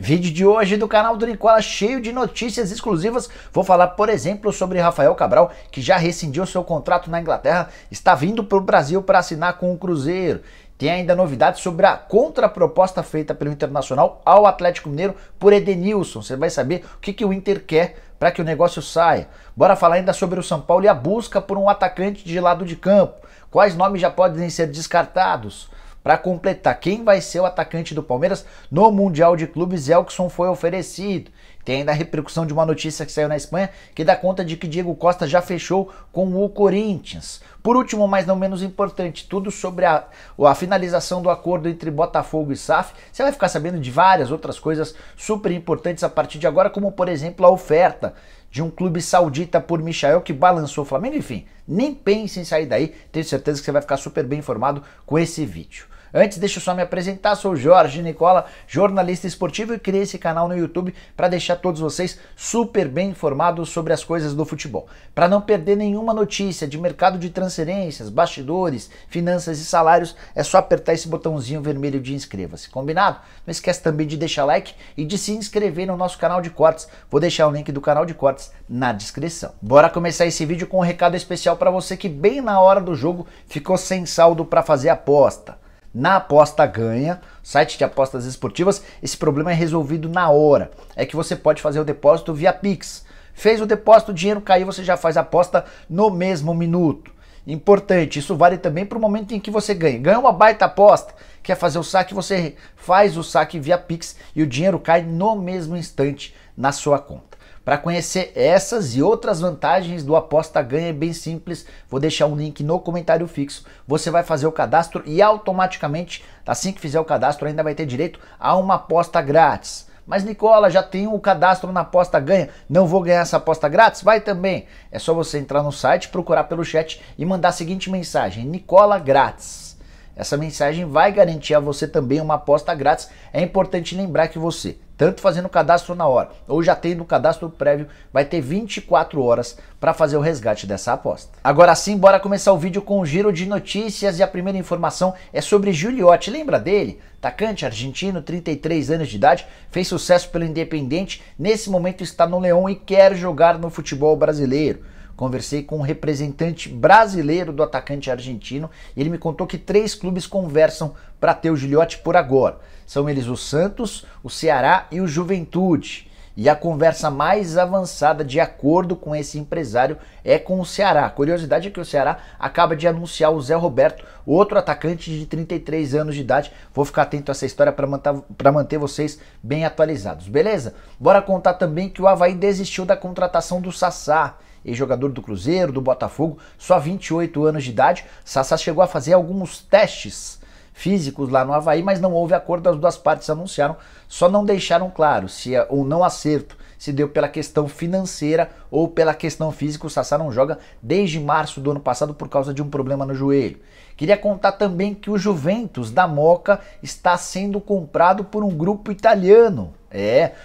Vídeo de hoje do canal do Nicola cheio de notícias exclusivas. Vou falar, por exemplo, sobre Rafael Cabral, que já rescindiu seu contrato na Inglaterra, está vindo para o Brasil para assinar com o Cruzeiro. Tem ainda novidades sobre a contraproposta feita pelo Internacional ao Atlético Mineiro por Edenilson. Você vai saber o que o Inter quer para que o negócio saia. Bora falar ainda sobre o São Paulo e a busca por um atacante de lado de campo. Quais nomes já podem ser descartados? Para completar, quem vai ser o atacante do Palmeiras no Mundial de Clubes? Elkson foi oferecido. Tem ainda a repercussão de uma notícia que saiu na Espanha que dá conta de que Diego Costa já fechou com o Corinthians. Por último, mas não menos importante, tudo sobre a finalização do acordo entre Botafogo e SAF. Você vai ficar sabendo de várias outras coisas super importantes a partir de agora, como por exemplo a oferta de um clube saudita por Michael que balançou o Flamengo. Enfim, nem pense em sair daí, tenho certeza que você vai ficar super bem informado com esse vídeo. Antes, deixa eu só me apresentar, sou Jorge Nicola, jornalista esportivo, e criei esse canal no YouTube para deixar todos vocês super bem informados sobre as coisas do futebol. Para não perder nenhuma notícia de mercado de transferências, bastidores, finanças e salários, é só apertar esse botãozinho vermelho de inscreva-se, combinado? Não esquece também de deixar like e de se inscrever no nosso canal de cortes. Vou deixar o link do canal de cortes na descrição. Bora começar esse vídeo com um recado especial para você que bem na hora do jogo ficou sem saldo para fazer aposta. Na Aposta Ganha, site de apostas esportivas, esse problema é resolvido na hora. É que você pode fazer o depósito via Pix. Fez o depósito, o dinheiro caiu, você já faz a aposta no mesmo minuto. Importante, isso vale também para o momento em que você ganha. Ganhou uma baita aposta, quer fazer o saque, você faz o saque via Pix e o dinheiro cai no mesmo instante na sua conta. Para conhecer essas e outras vantagens do Aposta Ganha é bem simples, vou deixar um link no comentário fixo. Você vai fazer o cadastro e automaticamente, assim que fizer o cadastro, ainda vai ter direito a uma aposta grátis. Mas Nicola, já tenho o cadastro na Aposta Ganha, não vou ganhar essa aposta grátis? Vai também. É só você entrar no site, procurar pelo chat e mandar a seguinte mensagem: Nicola Grátis. Essa mensagem vai garantir a você também uma aposta grátis. É importante lembrar que você, tanto fazendo o cadastro na hora ou já tendo o cadastro prévio, vai ter 24 horas para fazer o resgate dessa aposta. Agora sim, bora começar o vídeo com um giro de notícias e a primeira informação é sobre Gigliotti. Lembra dele? Atacante argentino, 33 anos de idade, fez sucesso pelo Independiente, nesse momento está no Leão e quer jogar no futebol brasileiro. Conversei com um representante brasileiro do atacante argentino e ele me contou que 3 clubes conversam para ter o Gigliotti por agora. São eles o Santos, o Ceará e o Juventude. E a conversa mais avançada, de acordo com esse empresário, é com o Ceará. A curiosidade é que o Ceará acaba de anunciar o Zé Roberto, outro atacante de 33 anos de idade. Vou ficar atento a essa história para manter vocês bem atualizados, beleza? Bora contar também que o Avaí desistiu da contratação do Sassá, ex-jogador do Cruzeiro, do Botafogo, só 28 anos de idade. Sassá chegou a fazer alguns testes físicos lá no Avaí, mas não houve acordo, as duas partes anunciaram, só não deixaram claro se o não acerto se deu pela questão financeira ou pela questão física. O Sassá não joga desde março do ano passado por causa de um problema no joelho. Queria contar também que o Juventus da Moca está sendo comprado por um grupo italiano.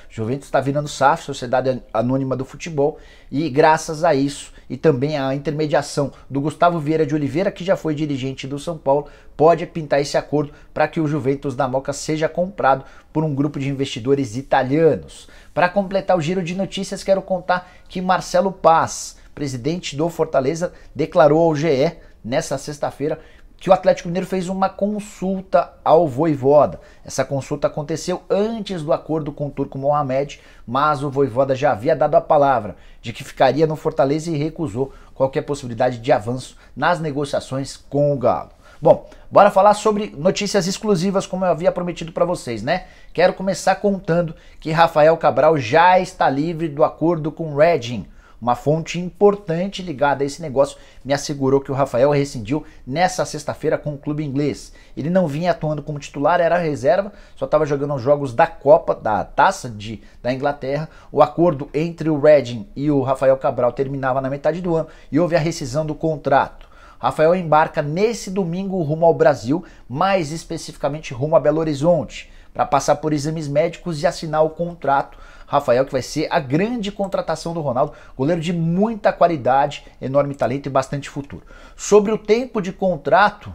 Juventus está virando SAF, Sociedade Anônima do Futebol, e graças a isso e também a intermediação do Gustavo Vieira de Oliveira, que já foi dirigente do São Paulo, pode pintar esse acordo para que o Juventus da Moca seja comprado por um grupo de investidores italianos. Para completar o giro de notícias, quero contar que Marcelo Paz, presidente do Fortaleza, declarou ao GE nessa sexta-feira que o Atlético Mineiro fez uma consulta ao Vojvoda. Essa consulta aconteceu antes do acordo com o Turco Mohamed, mas o Vojvoda já havia dado a palavra de que ficaria no Fortaleza e recusou qualquer possibilidade de avanço nas negociações com o Galo. Bom, bora falar sobre notícias exclusivas, como eu havia prometido para vocês, né? Quero começar contando que Rafael Cabral já está livre do acordo com o Reading. Uma fonte importante ligada a esse negócio me assegurou que o Rafael rescindiu nessa sexta-feira com o clube inglês. Ele não vinha atuando como titular, era reserva, só estava jogando os jogos da Copa, da Taça da Inglaterra. O acordo entre o Reading e o Rafael Cabral terminava na metade do ano e houve a rescisão do contrato. Rafael embarca nesse domingo rumo ao Brasil, mais especificamente rumo a Belo Horizonte, para passar por exames médicos e assinar o contrato. Rafael, que vai ser a grande contratação do Ronaldo, goleiro de muita qualidade, enorme talento e bastante futuro. Sobre o tempo de contrato,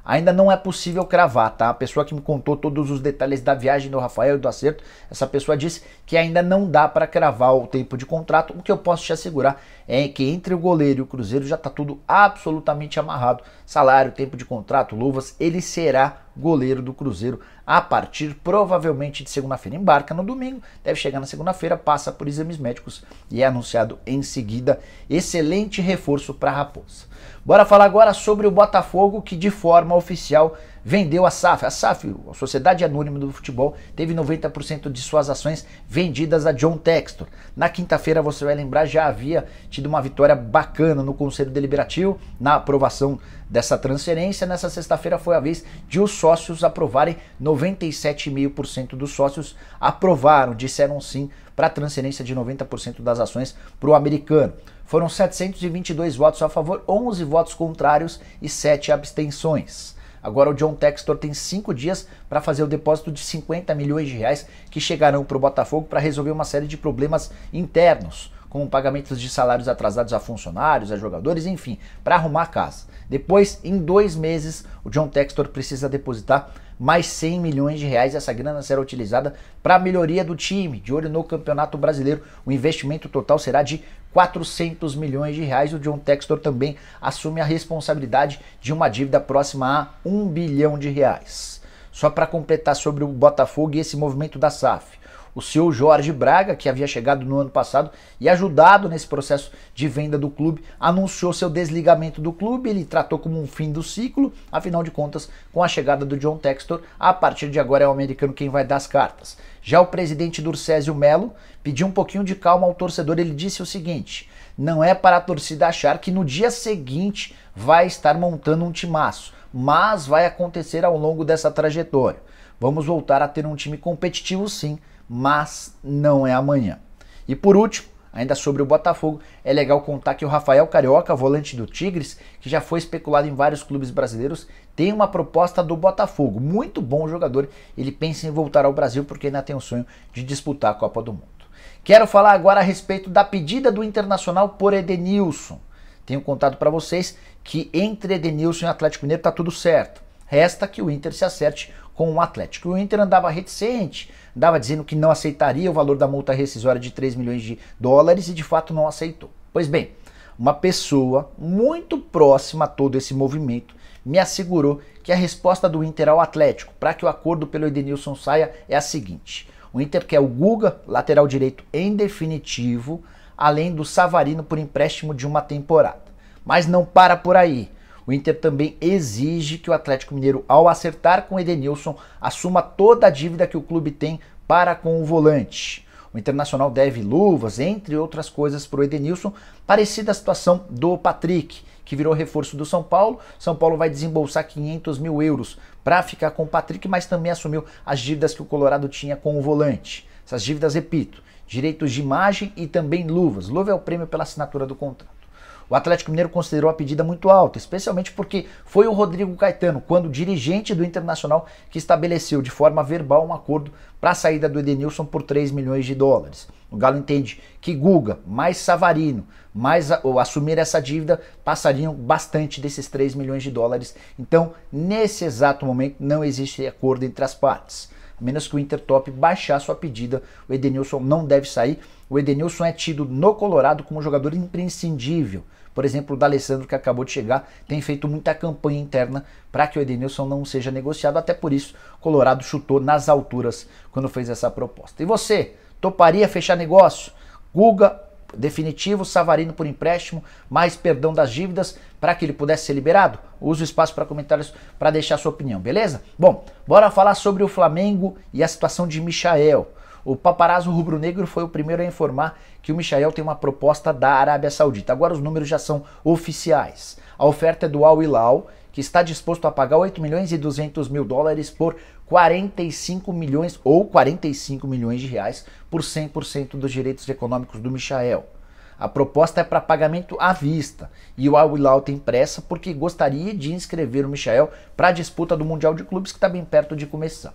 Ainda não é possível cravar, tá? A pessoa que me contou todos os detalhes da viagem do Rafael e do acerto, essa pessoa disse que ainda não dá para cravar o tempo de contrato. O que eu posso te assegurar é que entre o goleiro e o Cruzeiro já está tudo absolutamente amarrado. Salário, tempo de contrato, luvas, ele será goleiro do Cruzeiro a partir provavelmente de segunda-feira. Embarca no domingo, deve chegar na segunda-feira, passa por exames médicos e é anunciado em seguida. Excelente reforço para a Raposa. Bora falar agora sobre o Botafogo, que de forma oficial vendeu a SAF. A SAF, a Sociedade Anônima do Futebol, teve 90% de suas ações vendidas a John Textor. Na quinta-feira, você vai lembrar, já havia tido uma vitória bacana no Conselho Deliberativo, na aprovação dessa transferência. Nessa sexta-feira foi a vez de os sócios aprovarem. 97,5% dos sócios aprovaram, disseram sim para a transferência de 90% das ações para o americano. Foram 722 votos a favor, 11 votos contrários e 7 abstenções. Agora o John Textor tem 5 dias para fazer o depósito de 50 milhões de reais que chegarão para o Botafogo para resolver uma série de problemas internos, como pagamentos de salários atrasados a funcionários, a jogadores, enfim, para arrumar a casa. Depois, em 2 meses, o John Textor precisa depositar mais 100 milhões de reais. Essa grana será utilizada para a melhoria do time, de olho no Campeonato Brasileiro. O investimento total será de 400 milhões de reais. O John Textor também assume a responsabilidade de uma dívida próxima a 1 bilhão de reais. Só para completar sobre o Botafogo e esse movimento da SAF. O CEO Jorge Braga, que havia chegado no ano passado e ajudado nesse processo de venda do clube, anunciou seu desligamento do clube. Ele tratou como um fim do ciclo, afinal de contas, com a chegada do John Textor, a partir de agora é o americano quem vai dar as cartas. Já o presidente Durcésio Melo pediu um pouquinho de calma ao torcedor. Ele disse o seguinte: não é para a torcida achar que no dia seguinte vai estar montando um timaço, mas vai acontecer ao longo dessa trajetória. Vamos voltar a ter um time competitivo sim, mas não é amanhã. E por último, ainda sobre o Botafogo, é legal contar que o Rafael Carioca, volante do Tigres, que já foi especulado em vários clubes brasileiros, tem uma proposta do Botafogo. Muito bom jogador, ele pensa em voltar ao Brasil porque ainda tem o sonho de disputar a Copa do Mundo. Quero falar agora a respeito da pedida do Internacional por Edenilson. Tenho contado para vocês que entre Edenilson e Atlético Mineiro está tudo certo. Resta que o Inter se acerte com o Atlético. O Inter andava reticente, andava dizendo que não aceitaria o valor da multa rescisória de 3 milhões de dólares e de fato não aceitou. Pois bem, uma pessoa muito próxima a todo esse movimento me assegurou que a resposta do Inter ao Atlético para que o acordo pelo Edenilson saia é a seguinte: o Inter quer o Guga, lateral direito em definitivo, além do Savarino por empréstimo de uma temporada. Mas não para por aí. O Inter também exige que o Atlético Mineiro, ao acertar com o Edenilson, assuma toda a dívida que o clube tem para com o volante. O Internacional deve luvas, entre outras coisas, para o Edenilson, parecida a situação do Patrick, que virou reforço do São Paulo. São Paulo vai desembolsar 500 mil euros para ficar com o Patrick, mas também assumiu as dívidas que o Colorado tinha com o volante. Essas dívidas, repito, direitos de imagem e também luvas. Luva é o prêmio pela assinatura do contrato. O Atlético Mineiro considerou a pedida muito alta, especialmente porque foi o Rodrigo Caetano, quando dirigente do Internacional, que estabeleceu de forma verbal um acordo para a saída do Edenilson por 3 milhões de dólares. O Galo entende que Guga, mais Savarino, mais assumir essa dívida, passariam bastante desses 3 milhões de dólares. Então, nesse exato momento, não existe acordo entre as partes. A menos que o Inter tope baixar sua pedida, o Edenilson não deve sair. O Edenilson é tido no Colorado como um jogador imprescindível. Por exemplo, o D'Alessandro, que acabou de chegar, tem feito muita campanha interna para que o Edenilson não seja negociado. Até por isso, o Colorado chutou nas alturas quando fez essa proposta. E você, toparia fechar negócio? Guga, definitivo, Savarino por empréstimo, mais perdão das dívidas para que ele pudesse ser liberado? Use o espaço para comentários para deixar sua opinião, beleza? Bom, bora falar sobre o Flamengo e a situação de Michael. O paparazzo rubro-negro foi o primeiro a informar que o Michael tem uma proposta da Arábia Saudita. Agora os números já são oficiais. A oferta é do Al Hilal, que está disposto a pagar 8 milhões e 200 mil dólares por 45 milhões ou 45 milhões de reais por 100% dos direitos econômicos do Michael. A proposta é para pagamento à vista e o Al Hilal tem pressa porque gostaria de inscrever o Michael para a disputa do Mundial de Clubes, que está bem perto de começar.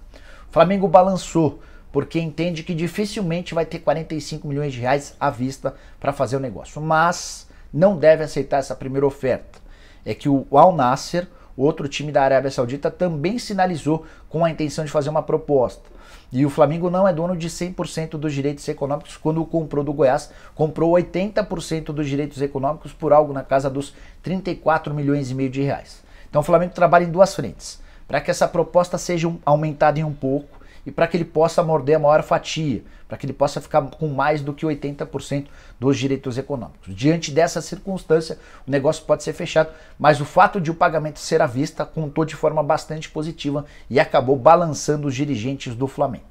O Flamengo balançou porque entende que dificilmente vai ter 45 milhões de reais à vista para fazer o negócio, mas não deve aceitar essa primeira oferta. É que o Al Nassr, outro time da Arábia Saudita, também sinalizou com a intenção de fazer uma proposta. E o Flamengo não é dono de 100% dos direitos econômicos. Quando comprou do Goiás, comprou 80% dos direitos econômicos por algo na casa dos 34 milhões e meio de reais. Então o Flamengo trabalha em duas frentes, para que essa proposta seja aumentada em um pouco e para que ele possa morder a maior fatia, para que ele possa ficar com mais do que 80% dos direitos econômicos. Diante dessa circunstância, o negócio pode ser fechado, mas o fato de o pagamento ser à vista contou de forma bastante positiva e acabou balançando os dirigentes do Flamengo.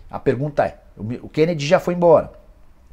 A pergunta é, o Kennedy já foi embora,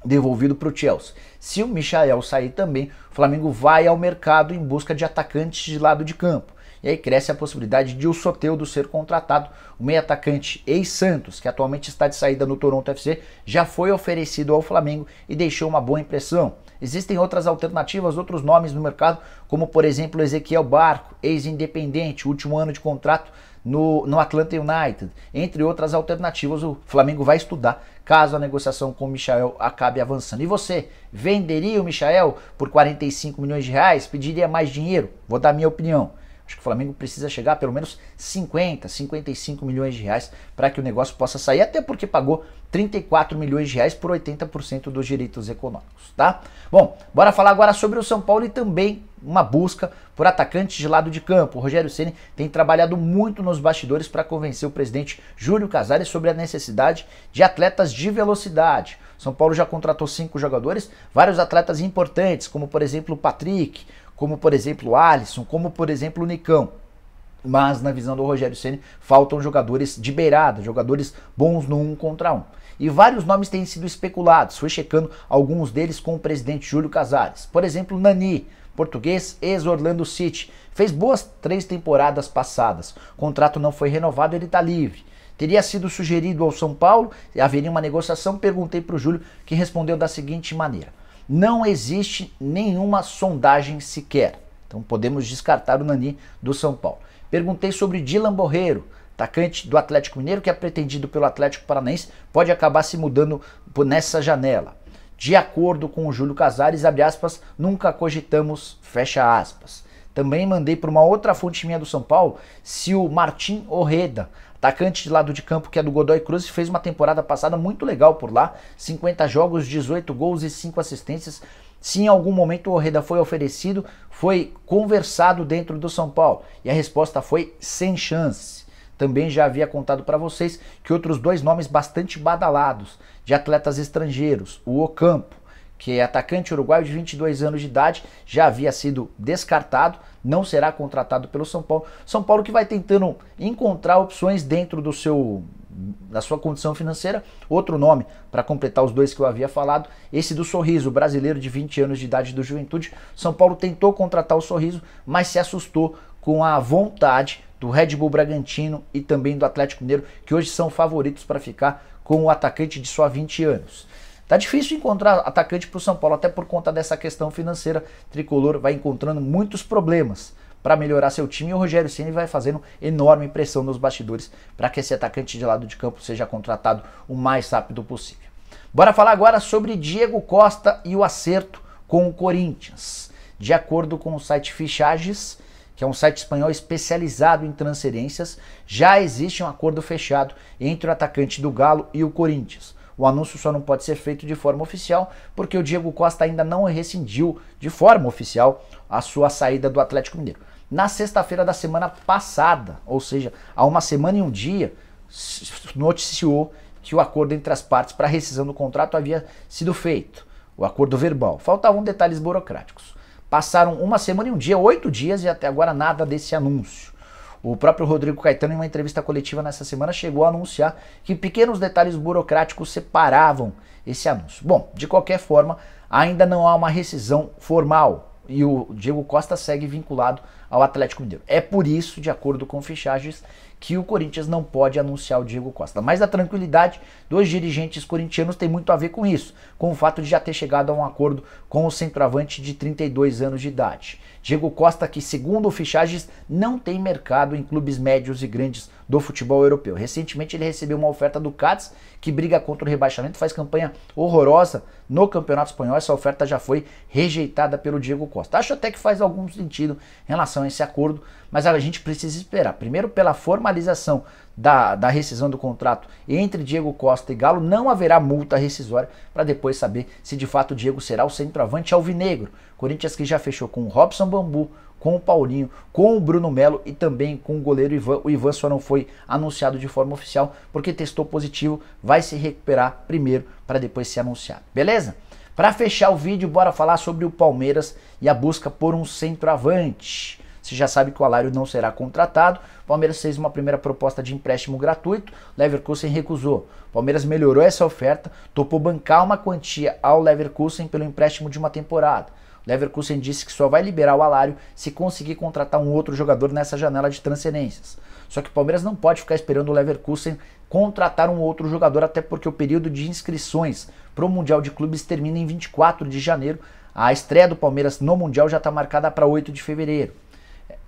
devolvido para o Chelsea. Se o Michael sair também, o Flamengo vai ao mercado em busca de atacantes de lado de campo. E aí cresce a possibilidade de o Soteldo ser contratado. O meio atacante ex-Santos, que atualmente está de saída no Toronto FC, já foi oferecido ao Flamengo e deixou uma boa impressão. Existem outras alternativas, outros nomes no mercado, como por exemplo Ezequiel Barco, ex-Independente, último ano de contrato no Atlanta United. Entre outras alternativas, o Flamengo vai estudar caso a negociação com o Michael acabe avançando. E você, venderia o Michael por 45 milhões de reais? Pediria mais dinheiro? Vou dar minha opinião. Acho que o Flamengo precisa chegar a pelo menos 50, 55 milhões de reais para que o negócio possa sair, até porque pagou 34 milhões de reais por 80% dos direitos econômicos, tá? Bom, bora falar agora sobre o São Paulo e também uma busca por atacantes de lado de campo. O Rogério Ceni tem trabalhado muito nos bastidores para convencer o presidente Júlio Casares sobre a necessidade de atletas de velocidade. São Paulo já contratou 5 jogadores, vários atletas importantes, como por exemplo o Patrick, como por exemplo o Alisson, como por exemplo o Nicão. Mas na visão do Rogério Ceni faltam jogadores de beirada, jogadores bons no 1 contra 1. E vários nomes têm sido especulados, fui checando alguns deles com o presidente Júlio Casares. Por exemplo, Nani, português, ex-Orlando City, fez boas 3 temporadas passadas, o contrato não foi renovado, ele está livre. Teria sido sugerido ao São Paulo, haveria uma negociação, perguntei para o Júlio, que respondeu da seguinte maneira: não existe nenhuma sondagem sequer, então podemos descartar o Nani do São Paulo. Perguntei sobre Dylan Borreiro, atacante do Atlético Mineiro, que é pretendido pelo Atlético Paranaense, pode acabar se mudando nessa janela. De acordo com o Júlio Casares, abre aspas, nunca cogitamos, fecha aspas. Também mandei para uma outra fonte minha do São Paulo se o Martim Orreda, atacante de lado de campo que é do Godoy Cruz, fez uma temporada passada muito legal por lá, 50 jogos, 18 gols e 5 assistências. Se em algum momento o Orreda foi oferecido, foi conversado dentro do São Paulo e a resposta foi sem chance. Também já havia contado para vocês que outros 2 nomes bastante badalados de atletas estrangeiros, o Ocampo, que é atacante uruguaio de 22 anos de idade, já havia sido descartado, não será contratado pelo São Paulo. São Paulo que vai tentando encontrar opções dentro da sua condição financeira. Outro nome, para completar os 2 que eu havia falado, esse do Sorriso, brasileiro de 20 anos de idade do Juventude. São Paulo tentou contratar o Sorriso, mas se assustou com a vontade do Red Bull Bragantino e também do Atlético Mineiro, que hoje são favoritos para ficar com o atacante de só 20 anos. Tá difícil encontrar atacante para o São Paulo, até por conta dessa questão financeira. Tricolor vai encontrando muitos problemas para melhorar seu time e o Rogério Ceni vai fazendo enorme pressão nos bastidores para que esse atacante de lado de campo seja contratado o mais rápido possível. Bora falar agora sobre Diego Costa e o acerto com o Corinthians. De acordo com o site Fichajes, que é um site espanhol especializado em transferências, já existe um acordo fechado entre o atacante do Galo e o Corinthians. O anúncio só não pode ser feito de forma oficial, porque o Diego Costa ainda não rescindiu de forma oficial a sua saída do Atlético Mineiro. Na sexta-feira da semana passada, ou seja, há uma semana e um dia, noticiou que o acordo entre as partes para a rescisão do contrato havia sido feito, o acordo verbal. Faltavam detalhes burocráticos. Passaram uma semana e um dia, 8 dias, e até agora nada desse anúncio. O próprio Rodrigo Caetano, em uma entrevista coletiva nessa semana, chegou a anunciar que pequenos detalhes burocráticos separavam esse anúncio. Bom, de qualquer forma, ainda não há uma rescisão formal e o Diego Costa segue vinculado ao Atlético Mineiro. É por isso, de acordo com Fichajes, que o Corinthians não pode anunciar o Diego Costa. Mas a tranquilidade dos dirigentes corintianos tem muito a ver com isso, com o fato de já ter chegado a um acordo com o centroavante de 32 anos de idade. Diego Costa, que segundo fichagens não tem mercado em clubes médios e grandes do futebol europeu. Recentemente ele recebeu uma oferta do Cádiz, que briga contra o rebaixamento, faz campanha horrorosa no Campeonato Espanhol. Essa oferta já foi rejeitada pelo Diego Costa. Acho até que faz algum sentido em relação a esse acordo, mas a gente precisa esperar. Primeiro, pela formalização da rescisão do contrato entre Diego Costa e Galo, não haverá multa rescisória, para depois saber se de fato o Diego será o centroavante alvinegro. Corinthians que já fechou com o Robson Bambu, com o Paulinho, com o Bruno Melo e também com o goleiro Ivan. O Ivan só não foi anunciado de forma oficial porque testou positivo, vai se recuperar primeiro para depois ser anunciado. Beleza? Para fechar o vídeo, bora falar sobre o Palmeiras e a busca por um centroavante. Você já sabe que o Alário não será contratado. O Palmeiras fez uma primeira proposta de empréstimo gratuito, Leverkusen recusou. O Palmeiras melhorou essa oferta, topou bancar uma quantia ao Leverkusen pelo empréstimo de uma temporada. Leverkusen disse que só vai liberar o Alário se conseguir contratar um outro jogador nessa janela de transferências. Só que o Palmeiras não pode ficar esperando o Leverkusen contratar um outro jogador, até porque o período de inscrições para o Mundial de Clubes termina em 24 de janeiro. A estreia do Palmeiras no Mundial já está marcada para 8 de fevereiro.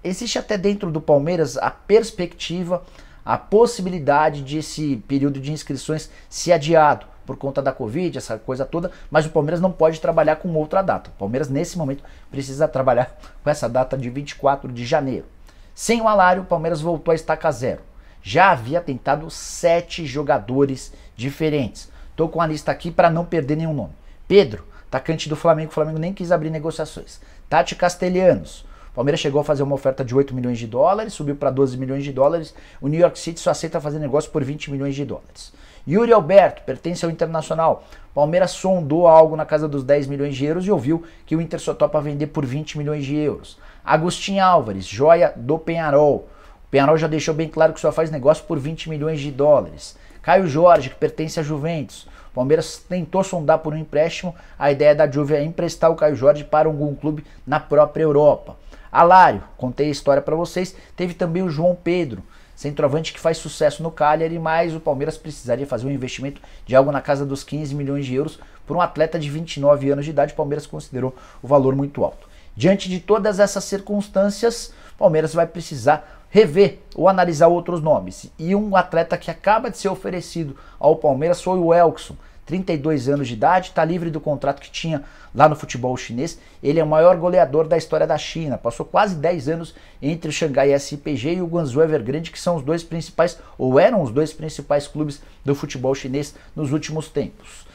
Existe até dentro do Palmeiras a perspectiva, a possibilidade de esse período de inscrições ser adiado por conta da Covid, essa coisa toda, mas o Palmeiras não pode trabalhar com outra data. O Palmeiras, nesse momento, precisa trabalhar com essa data de 24 de janeiro. Sem o Alário, o Palmeiras voltou a estaca zero. Já havia tentado 7 jogadores diferentes. Estou com a lista aqui para não perder nenhum nome. Pedro, atacante do Flamengo, o Flamengo nem quis abrir negociações. Tati Castelhanos. O Palmeiras chegou a fazer uma oferta de 8 milhões de dólares, subiu para 12 milhões de dólares. O New York City só aceita fazer negócio por 20 milhões de dólares. Yuri Alberto, pertence ao Internacional. Palmeiras sondou algo na casa dos 10 milhões de euros e ouviu que o Inter só topa vender por 20 milhões de euros. Agustin Álvares, joia do Peñarol. O Peñarol já deixou bem claro que só faz negócio por 20 milhões de dólares. Caio Jorge, que pertence à Juventus. O Palmeiras tentou sondar por um empréstimo. A ideia da Juve é emprestar o Caio Jorge para algum clube na própria Europa. Alário, contei a história para vocês. Teve também o João Pedro, centroavante que faz sucesso no Cagliari, mas o Palmeiras precisaria fazer um investimento de algo na casa dos 15 milhões de euros por um atleta de 29 anos de idade. O Palmeiras considerou o valor muito alto. Diante de todas essas circunstâncias, o Palmeiras vai precisar rever ou analisar outros nomes. E um atleta que acaba de ser oferecido ao Palmeiras foi o Elkson, 32 anos de idade, está livre do contrato que tinha lá no futebol chinês. Ele é o maior goleador da história da China, passou quase 10 anos entre o Xangai SPG e o Guangzhou Evergrande, que são os dois principais, ou eram os dois principais clubes do futebol chinês nos últimos tempos.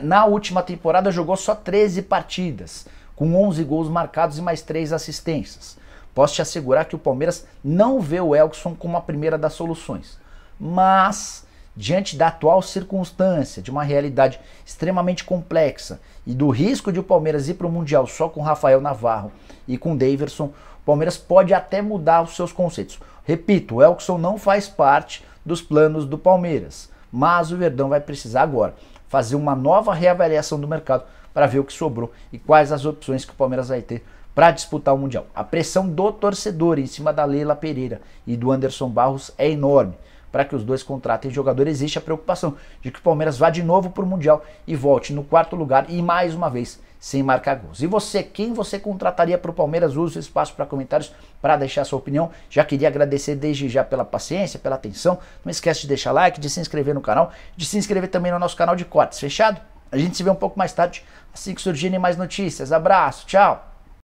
Na última temporada jogou só 13 partidas, com 11 gols marcados e mais 3 assistências. Posso te assegurar que o Palmeiras não vê o Elkson como a primeira das soluções, mas diante da atual circunstância, de uma realidade extremamente complexa e do risco de o Palmeiras ir para o Mundial só com Rafael Navarro e com Daverson, o Palmeiras pode até mudar os seus conceitos. Repito, o Elkson não faz parte dos planos do Palmeiras, mas o Verdão vai precisar agora fazer uma nova reavaliação do mercado para ver o que sobrou e quais as opções que o Palmeiras vai ter para disputar o Mundial. A pressão do torcedor em cima da Leila Pereira e do Anderson Barros é enorme. Para que os dois contratem jogador, existe a preocupação de que o Palmeiras vá de novo para o Mundial e volte no 4º lugar e mais uma vez sem marcar gols. E você, quem você contrataria para o Palmeiras? Use o espaço para comentários para deixar sua opinião. Já queria agradecer desde já pela paciência, pela atenção. Não esquece de deixar like, de se inscrever no canal, de se inscrever também no nosso canal de cortes. Fechado? A gente se vê um pouco mais tarde, assim que surgirem mais notícias. Abraço, tchau!